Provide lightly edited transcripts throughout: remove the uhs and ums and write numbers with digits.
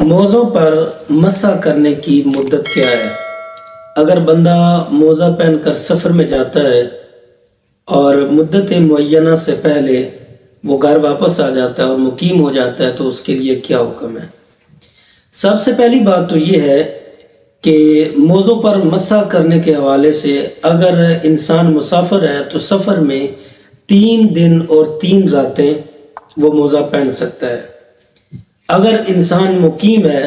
موزوں پر مسح کرنے کی مدت کیا ہے؟ اگر بندہ موزہ پہن کر سفر میں جاتا ہے اور مدت معینہ سے پہلے وہ گھر واپس آ جاتا ہے اور مقیم ہو جاتا ہے تو اس کے لیے کیا حکم ہے؟ سب سے پہلی بات تو یہ ہے کہ موزوں پر مسح کرنے کے حوالے سے اگر انسان مسافر ہے تو سفر میں 3 دن اور 3 راتیں وہ موزہ پہن سکتا ہے۔ اگر انسان مقیم ہے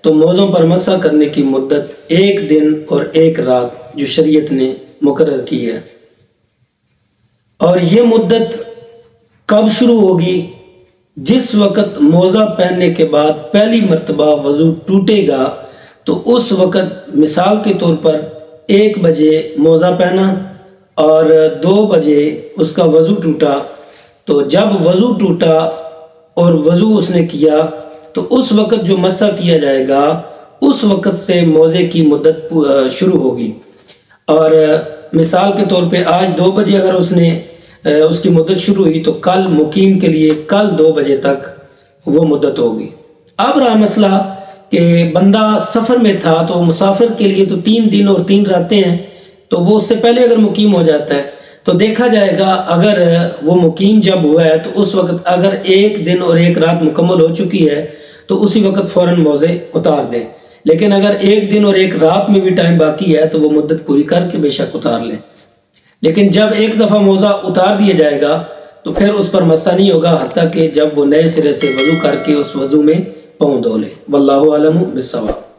تو موزوں پر مسح کرنے کی مدت 1 دن اور 1 رات جو شریعت نے مقرر کی ہے، اور یہ مدت کب شروع ہوگی؟ جس وقت موزہ پہننے کے بعد پہلی مرتبہ وضو ٹوٹے گا تو اس وقت مثال کے طور پر 1 بجے موزہ پہنا اور 2 بجے اس کا وضو ٹوٹا، تو جب وضو ٹوٹا اور وضو اس نے کیا تو اس وقت جو مسح کیا جائے گا اس وقت سے موزے کی مدت شروع ہوگی۔ اور مثال کے طور پہ آج 2 بجے اگر اس کی مدت شروع ہوئی تو کل مقیم کے لیے کل 2 بجے تک وہ مدت ہوگی۔ اب رہا مسئلہ کہ بندہ سفر میں تھا تو مسافر کے لیے تو 3 دن اور 3 راتیں ہیں، تو وہ اس سے پہلے اگر مقیم ہو جاتا ہے تو دیکھا جائے گا اگر وہ مقیم جب ہوا ہے تو اس وقت اگر 1 دن اور 1 رات مکمل ہو چکی ہے تو اسی وقت فوراً موزے اتار دیں، لیکن اگر 1 دن اور 1 رات میں بھی ٹائم باقی ہے تو وہ مدت پوری کر کے بے شک اتار لیں، لیکن جب ایک دفعہ موزہ اتار دیا جائے گا تو پھر اس پر مسح نہیں ہوگا حتیٰ کہ جب وہ نئے سرے سے وضو کر کے اس وضو میں پاؤں دھو لے۔ واللہ اعلم بالصواب۔